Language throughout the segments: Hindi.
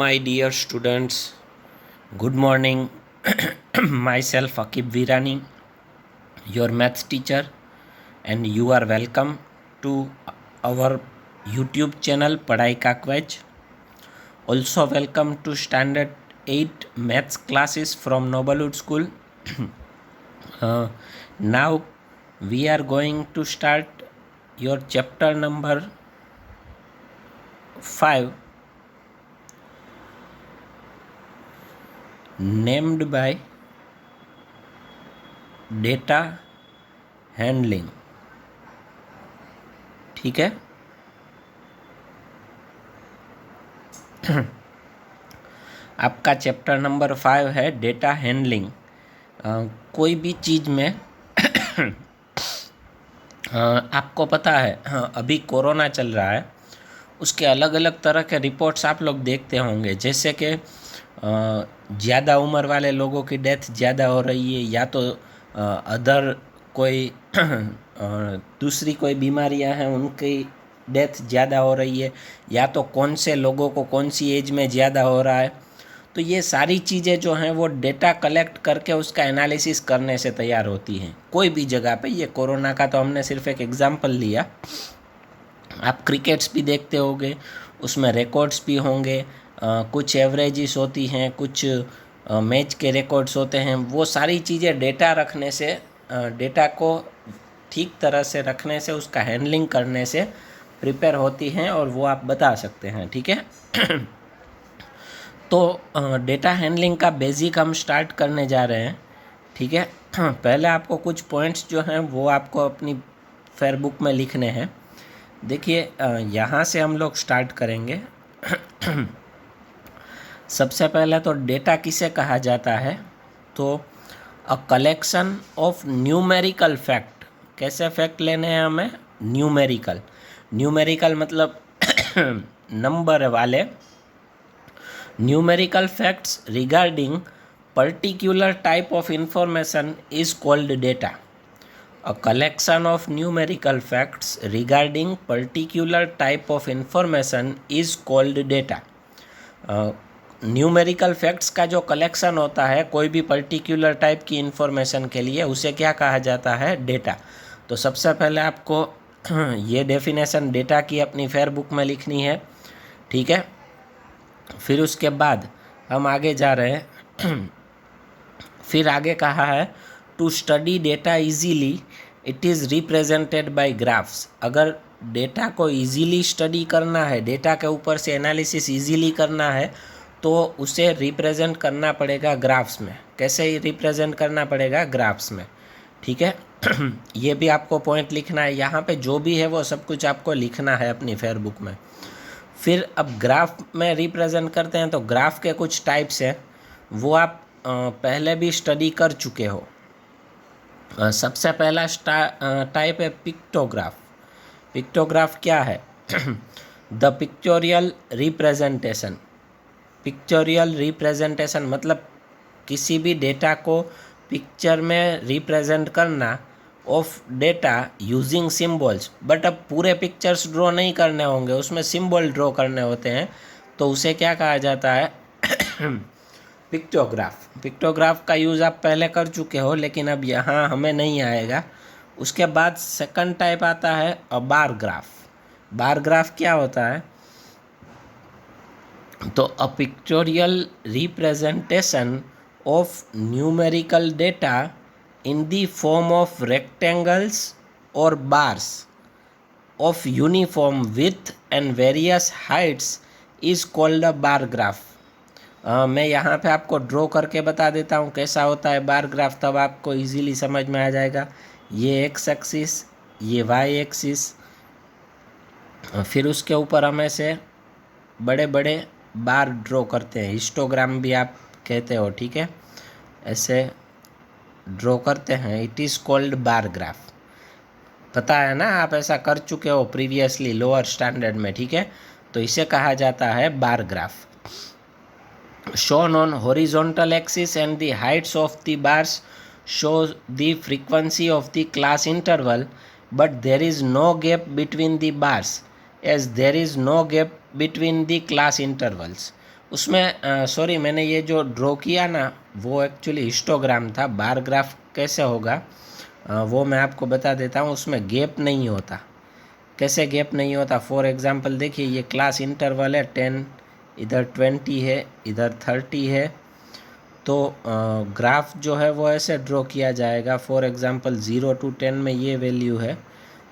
My dear students, good morning. Myself Akib Virani, your maths teacher, and you are welcome to our YouTube channel Padhai Ka Quaj. Also welcome to Standard 8 Maths classes from Noblewood School. Now we are going to start your chapter number 5, named by data handling. ठीक है. आपका चैप्टर नंबर 5 है डेटा हैंडलिंग. कोई भी चीज़ में आपको पता है अभी कोरोना चल रहा है, उसके अलग अलग तरह के रिपोर्ट्स आप लोग देखते होंगे. जैसे कि ज़्यादा उम्र वाले लोगों की डेथ ज़्यादा हो रही है, या तो अदर कोई दूसरी कोई बीमारियां हैं उनकी डेथ ज़्यादा हो रही है, या तो कौन से लोगों को कौन सी एज में ज़्यादा हो रहा है. तो ये सारी चीज़ें जो हैं वो डेटा कलेक्ट करके उसका एनालिसिस करने से तैयार होती हैं कोई भी जगह पे. ये कोरोना का तो हमने सिर्फ एक एग्जांपल लिया. आप क्रिकेट्स भी देखते होंगे, उसमें रिकॉर्ड्स भी होंगे, कुछ एवरेजेस होती हैं, कुछ मैच के रिकॉर्ड्स होते हैं. वो सारी चीज़ें डेटा रखने से, डेटा को ठीक तरह से रखने से, उसका हैंडलिंग करने से प्रिपेयर होती हैं और वो आप बता सकते हैं. ठीक है. तो डेटा हैंडलिंग का बेसिक हम स्टार्ट करने जा रहे हैं. ठीक है. पहले आपको कुछ पॉइंट्स जो हैं वो आपको अपनी फेयर बुक में लिखने हैं. देखिए, यहाँ से हम लोग स्टार्ट करेंगे. सबसे पहले तो डेटा किसे कहा जाता है, तो a collection of numerical fact. कैसे फैक्ट लेने हैं हमें? न्यूमेरिकल. न्यूमेरिकल मतलब नंबर वाले. Numerical facts regarding particular type of information is called data. A collection of numerical facts regarding particular type of information is called data. Numerical facts का जो कलेक्शन होता है कोई भी पर्टिकुलर टाइप की इंफॉर्मेशन के लिए, उसे क्या कहा जाता है? डेटा. तो सबसे पहले आपको ये डेफिनेशन डेटा की अपनी फेयर बुक में लिखनी है. ठीक है. फिर उसके बाद हम आगे जा रहे हैं. फिर आगे कहा है to study data easily it is represented by graphs. अगर डेटा को इजीली स्टडी करना है, डेटा के ऊपर से एनालिसिस इजीली करना है, तो उसे रिप्रेजेंट करना पड़ेगा ग्राफ्स में. कैसे रिप्रेजेंट करना पड़ेगा? ग्राफ्स में. ठीक है. ये भी आपको पॉइंट लिखना है. यहाँ पे जो भी है वो सब कुछ आपको लिखना है अपनी फेयर बुक में. फिर अब ग्राफ में रिप्रेजेंट करते हैं, तो ग्राफ के कुछ टाइप्स हैं, वो आप पहले भी स्टडी कर चुके हो. सबसे पहला टाइप है पिक्टोग्राफ. पिक्टोग्राफ क्या है? The pictorial representation. Pictorial representation मतलब किसी भी डेटा को पिक्चर में रिप्रेजेंट करना of data using symbols. But अब पूरे पिक्चर्स ड्रॉ नहीं करने होंगे, उसमें सिम्बल ड्रॉ करने होते हैं, तो उसे क्या कहा जाता है? पिक्टोग्राफ. पिक्टोग्राफ का यूज़ आप पहले कर चुके हो, लेकिन अब यहाँ हमें नहीं आएगा. उसके बाद सेकंड टाइप आता है अ बार ग्राफ. बार ग्राफ क्या होता है? तो अ pictorial representation of numerical data in the form of rectangles or bars of uniform width and various heights is called a bar graph. मैं यहाँ पे आपको ड्रॉ करके बता देता हूँ कैसा होता है बार ग्राफ, तब आपको इजीली समझ में आ जाएगा. ये एक्स एक्सिस, ये वाई एक्सिस, फिर उसके ऊपर हम ऐसे बड़े बड़े बार ड्रॉ करते हैं. हिस्टोग्राम भी आप कहते हो. ठीक है. ऐसे ड्रॉ करते हैं. It is called bar graph. पता है ना, आप ऐसा कर चुके हो प्रीवियसली लोअर स्टैंडर्ड में. ठीक है. तो इसे कहा जाता है bar graph. Shown on horizontal axis and the heights of the bars show the frequency of the class interval, but there is no gap between the bars as there is no gap between the class intervals. उसमें सॉरी, मैंने ये जो ड्रॉ किया ना वो एक्चुअली हिस्टोग्राम था। बार ग्राफ कैसे होगा वो मैं आपको बता देता हूँ। उसमें गैप नहीं होता। कैसे गैप नहीं होता? फॉर एग्जांपल देखिए, ये क्लास इंटरवल है 10, इधर 20 है, इधर 30 है। तो ग्राफ जो है वो ऐसे ड्रॉ किया जाएगा। फॉर एग्जांपल 0 to 10 में ये वैल्यू है,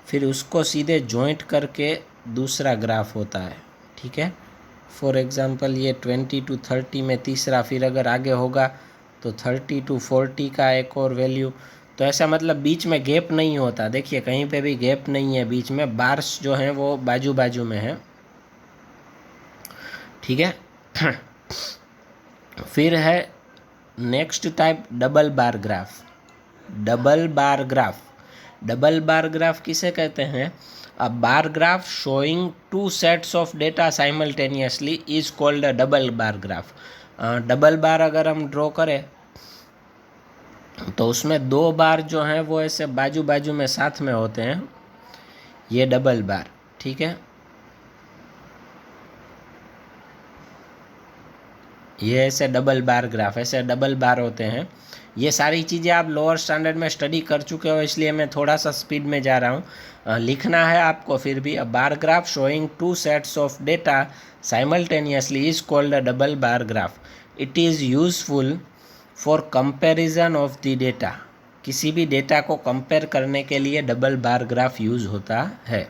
फिर उसको सीधे जॉइंट करके दूसरा ग्राफ होता है। ठीक है, फॉर एग्जांपल ये 20 to 30 में तीसरा, फिर अगर आगे होगा तो 30 to 40 का एक और वैल्यू। तो ऐसा मतलब बीच में गैप नहीं होता। देखिए कहीं पे भी गैप नहीं है बीच में, बार्स जो हैं वो बाजू बाजू में हैं। ठीक है। फिर है next type double bar graph. Double bar graph, double bar graph किसे कहते हैं? A bar graph showing two sets of data simultaneously is called a double bar graph. Double bar अगर हम ड्रॉ करें तो उसमें दो बार जो हैं वो ऐसे बाजू बाजू में साथ में होते हैं, ये डबल बार। ठीक है, ये ऐसे डबल बार ग्राफ, ऐसे डबल बार होते हैं। ये सारी चीज़ें आप लोअर स्टैंडर्ड में स्टडी कर चुके हो, इसलिए मैं थोड़ा सा स्पीड में जा रहा हूँ। लिखना है आपको फिर भी। A bar graph showing two sets of data simultaneously is called a double bar graph. It is useful for comparison of the data. किसी भी डेटा को कंपेयर करने के लिए डबल बार ग्राफ यूज़ होता है।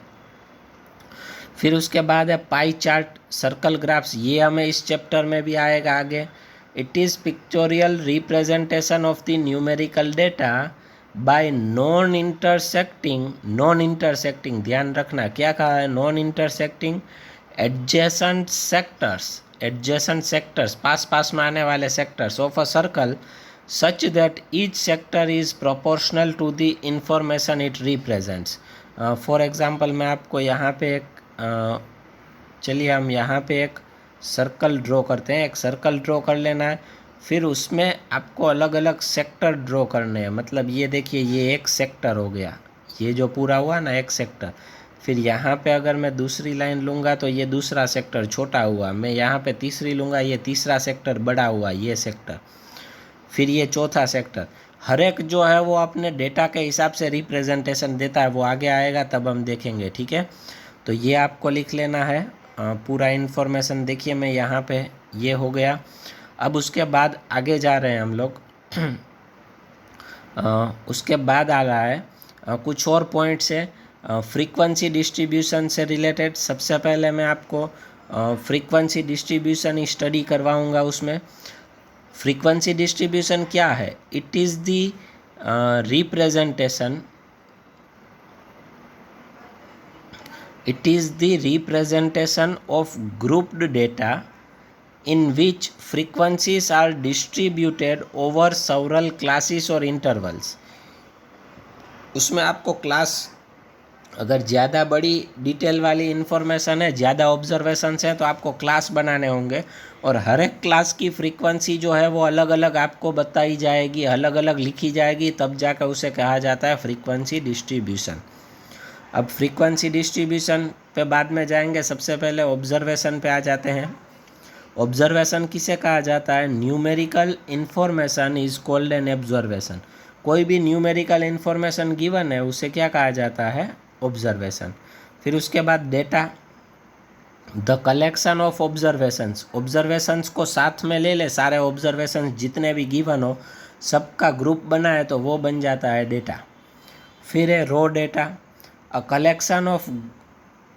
फिर उसके बाद है पाई चार्ट, सर्कल ग्राफ्स। ये हमें इस चैप्टर में भी आएगा आगे। It is pictorial representation of the numerical data by non intersecting, ध्यान रखना क्या कहा है, नॉन इंटरसेक्टिंग एडजेसेंट सेक्टर्स, पास पास में आने वाले sectors of a circle such that each sector is proportional to the information it represents. For example मैं आपको यहाँ पे एक चलिए हम यहाँ पे एक सर्कल ड्रॉ करते हैं। एक सर्कल ड्रॉ कर लेना है, फिर उसमें आपको अलग अलग सेक्टर ड्रॉ करने हैं। मतलब ये देखिए, ये एक सेक्टर हो गया, ये जो पूरा हुआ ना एक सेक्टर। फिर यहाँ पे अगर मैं दूसरी लाइन लूँगा तो ये दूसरा सेक्टर छोटा हुआ, मैं यहाँ पे तीसरी लूँगा, ये तीसरा सेक्टर बड़ा हुआ, ये सेक्टर, फिर ये चौथा सेक्टर। हर एक जो है वो अपने डेटा के हिसाब से रिप्रेजेंटेशन देता है, वो आगे आएगा तब हम देखेंगे। ठीक है, तो ये आपको लिख लेना है पूरा इन्फॉर्मेशन। देखिए मैं यहाँ पे ये हो गया। अब उसके बाद आगे जा रहे हैं हम लोग। उसके बाद आ रहा है कुछ और पॉइंट्स है फ्रीक्वेंसी डिस्ट्रीब्यूशन से रिलेटेड। सबसे पहले मैं आपको फ्रीक्वेंसी डिस्ट्रीब्यूशन स्टडी करवाऊँगा। उसमें फ्रीक्वेंसी डिस्ट्रीब्यूशन क्या है? It is the representation, it is the representation of grouped data in which frequencies are distributed over several classes or intervals। उसमें आपको क्लास, अगर ज़्यादा बड़ी डिटेल वाली इन्फॉर्मेशन है, ज़्यादा ऑब्जर्वेशंस हैं, तो आपको क्लास बनाने होंगे और हर एक क्लास की फ्रीक्वेंसी जो है वो अलग अलग आपको बताई जाएगी, अलग अलग लिखी जाएगी, तब जाकर उसे कहा जाता है फ्रीक्वेंसी डिस्ट्रीब्यूशन। अब फ्रीक्वेंसी डिस्ट्रीब्यूशन पे बाद में जाएंगे, सबसे पहले ऑब्जर्वेशन पे आ जाते हैं। ऑब्जर्वेशन किसे कहा जाता है? Numerical information is called an observation. कोई भी न्यूमेरिकल इन्फॉर्मेशन गिवन है उसे क्या कहा जाता है? ऑब्जर्वेशन। फिर उसके बाद data, the collection of observations. Observations को साथ में ले ले, सारे ऑब्जर्वेशंस जितने भी गिवन हो सबका ग्रुप बनाए तो वो बन जाता है डेटा। फिर है रो data. A collection of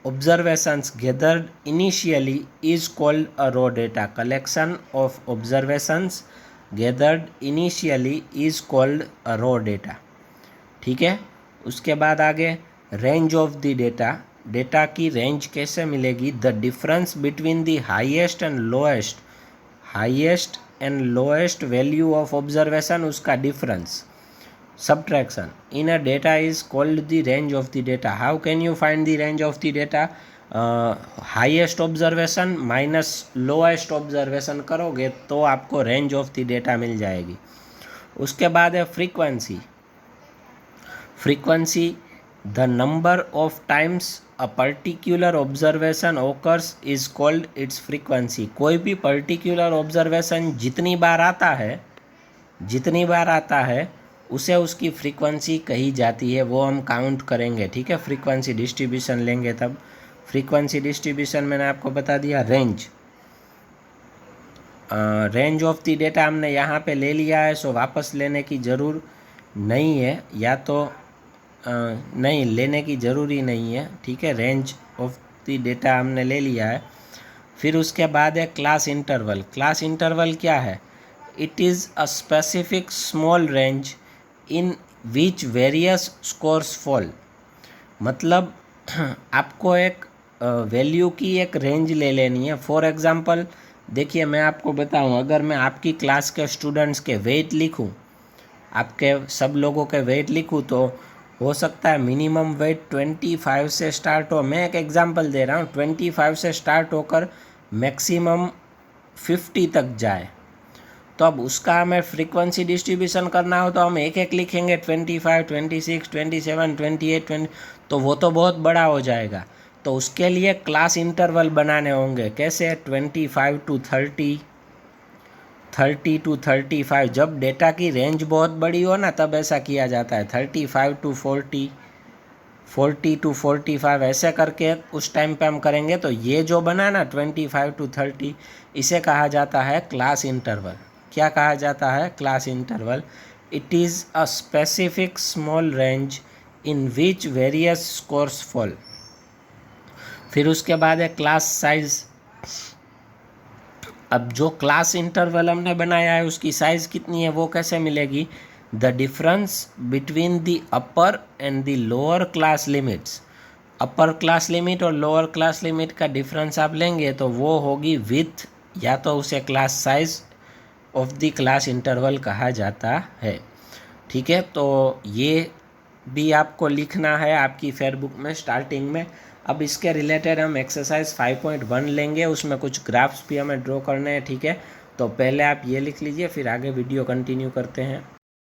observations gathered initially is called a raw data. Collection of observations gathered initially is called a raw data. ठीक है, उसके बाद आगे range of the data. Data की रेंज कैसे मिलेगी? The difference between the highest and lowest value of observation, उसका difference, subtraction in a data is called the range of the data. How can you find the range of the data? Highest observation minus lowest observation करोगे तो आपको रेंज ऑफ द डेटा मिल जाएगी। उसके बाद है frequency. The number of times a particular observation occurs is called its frequency. कोई भी पर्टिकुलर ऑब्जर्वेशन जितनी बार आता है उसे उसकी फ्रीक्वेंसी कही जाती है, वो हम काउंट करेंगे। ठीक है, फ्रीक्वेंसी डिस्ट्रीब्यूशन लेंगे तब। फ्रीक्वेंसी डिस्ट्रीब्यूशन मैंने आपको बता दिया। रेंज ऑफ द डेटा हमने यहाँ पे ले लिया है, सो वापस लेने की ज़रूर नहीं है, या तो नहीं लेने की ज़रूरी नहीं है। ठीक है, रेंज ऑफ द डेटा हमने ले लिया है। फिर उसके बाद है क्लास इंटरवल। क्लास इंटरवल क्या है? It is a specific small range in which various scores fall. मतलब आपको एक वैल्यू की एक रेंज ले लेनी है। फॉर एग्ज़ाम्पल देखिए, मैं आपको बताऊं, अगर मैं आपकी क्लास के स्टूडेंट्स के वेट लिखूं, आपके सब लोगों के वेट लिखूं, तो हो सकता है मिनिमम वेट 25 से स्टार्ट हो। मैं एक एग्जांपल दे रहा हूँ, 25 से स्टार्ट होकर मैक्सिमम 50 तक जाए। तो अब उसका हमें फ्रीक्वेंसी डिस्ट्रीब्यूशन करना हो तो हम एक एक लिखेंगे, 25, 26, 27, 28, 20, तो वो तो बहुत बड़ा हो जाएगा। तो उसके लिए क्लास इंटरवल बनाने होंगे। कैसे? 25 to 30, 30 to 35। जब डेटा की रेंज बहुत बड़ी हो ना, तब ऐसा किया जाता है। 35 to 40, 40 to 45, ऐसे करके उस टाइम पे हम करेंगे। तो ये जो बना ना 25 to 30, इसे कहा जाता है क्लास इंटरवल। क्या कहा जाता है? Class interval. It is a specific small range in which various scores fall. फिर उसके बाद है क्लास साइज। अब जो क्लास इंटरवल हमने बनाया है उसकी साइज़ कितनी है, वो कैसे मिलेगी? The difference between the upper and the lower class limits. Upper class limit और लोअर क्लास लिमिट का डिफरेंस आप लेंगे तो वो होगी विथ, या तो उसे class size of the class interval कहा जाता है। ठीक है, तो ये भी आपको लिखना है आपकी फेयर बुक में स्टार्टिंग में। अब इसके रिलेटेड हम एक्सरसाइज 5.1 लेंगे, उसमें कुछ ग्राफ्स भी हमें ड्रॉ करने हैं। ठीक है, तो पहले आप ये लिख लीजिए, फिर आगे वीडियो कंटिन्यू करते हैं।